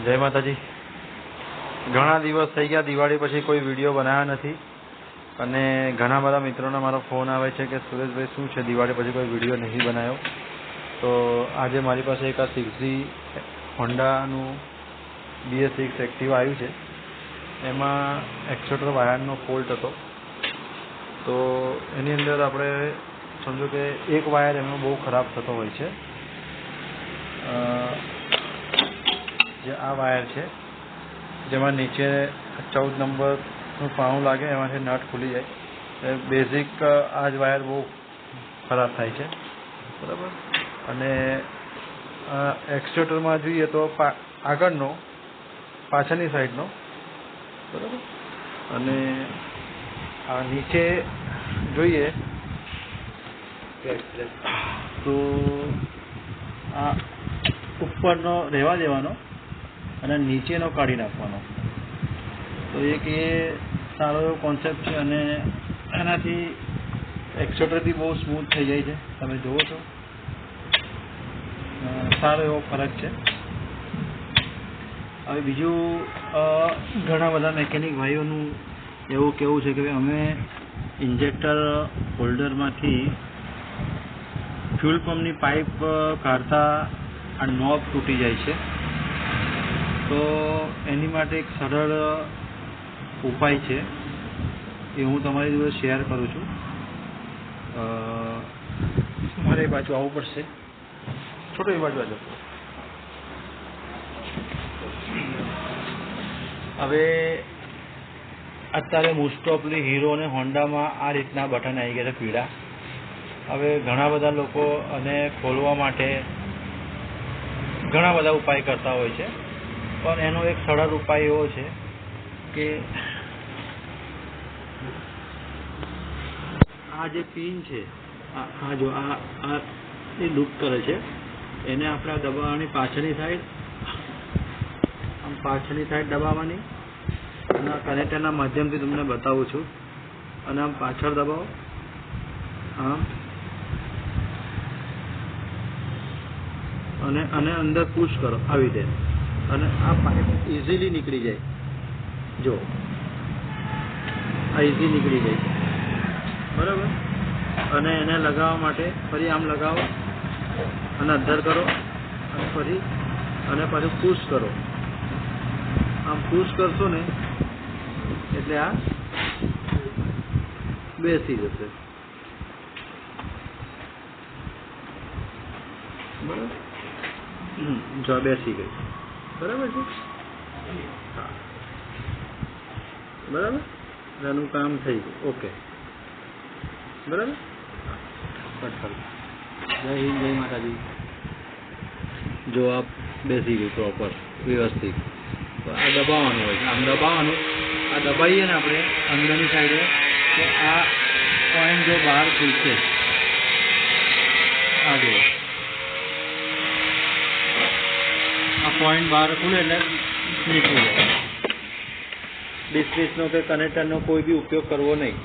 જય માતાજી। ઘણા દિવસ થઈ ગયા દિવાળી પછી કોઈ વિડીયો બનાવ્યા નથી અને ઘણા બધા મિત્રોના મારો ફોન આવે છે કે સુરેશભાઈ શું છે દિવાળી પછી કોઈ વિડીયો નહીં બનાવ્યો। તો આજે મારી પાસે એક આ 6G હોન્ડાનું BS6 એક્ટિવા આવ્યું છે। એમાં એક્સેટર વાયરનો ફોલ્ટ હતો। તો એની અંદર આપણે સમજો કે એક વાયર એમાં બહુ ખરાબ થતો હોય છે। જે આ વાયર છે જેમાં નીચે 14 નંબરનું પાણું લાગે એમાંથી નટ ખુલી જાય। બેઝિક આ જ વાયર બહુ ખરાબ થાય છે બરાબર। અને એક્સેટરમાં જોઈએ તો આગળનો પાછળની સાઈડનો બરાબર। અને આ નીચે જોઈએ તો આ ઉપરનો રહેવા દેવાનો અને નીચેનો કાઢી નાખવાનો। તો એક એ સારો એવો કોન્સેપ્ટ છે અને એનાથી એક્સેટર બી બહુ સ્મૂથ થઈ જાય છે। તમે જુઓ છો સારો એવો ફરક છે। હવે બીજું ઘણા બધા મેકેનિક ભાઈઓનું એવું કહેવું છે કે અમે ઇન્જેક્ટર હોલ્ડરમાંથી ફ્યુલ પંપની પાઇપ કાઢતા આ નોબ તૂટી જાય છે। તો એની માટે એક સરળ ઉપાય છે એ હું તમારી જોડે શેર કરું છું। મારે એ બાજુ આવવું પડશે, છોટો એ બાજુ આવજો। હવે અત્યારે મોસ્ટ ઓફલી હીરો અને હોન્ડામાં આ રીતના બટન આવી ગયા છે પીળા। હવે ઘણા બધા લોકો અને ખોલવા માટે ઘણા બધા ઉપાય કરતા હોય છે, પણ એનો એક સરળ ઉપાય એવો છે કે આ જે પિન છે આ જો આ એ લૂપ કરે છે એને આપણે દબાવવાની પાછળની સાઈડ, આમ પાછળની સાઈડ દબાવવાની અને આ કનેક્ટરના માધ્યમથી તમને બતાવું છું। અને આમ પાછળ દબાવો, આમ અને અંદર પુશ કરો આવી રીતે અને આ પાઇપ ઇઝીલી નીકળી જાય। જો આ ઇઝી નીકળી જાય બરાબર। અને એને લગાવવા માટે ફરી આમ લગાવો અને અંદર કરો અને ફરી અને પાછું પુશ કરો। આમ પુશ કરશો ને એટલે આ બેસી જશે બરાબર। જો બેસી ગઈ બરાબર છે, હા બરાબર। એનું કામ થઈ ગયું, ઓકે બરાબર। જય હિન્દ, જય માતાજી। જો આ બેસી ગઈ પ્રોપર વ્યવસ્થિત। તો આ દબાવવાનું હોય છે, આમ દબાવવાનું, આ દબાવીએ ને આપણે અંદરની સાઈડે તો આ પોઈન્ટ જો બહાર ખુલશે, આ જો આ પોઈન્ટ બહાર ખુલે એટલે નીકળી જાય। ડિસ્પ્લેસનો કે કનેક્ટરનો કોઈ બી ઉપયોગ કરવો નહીં।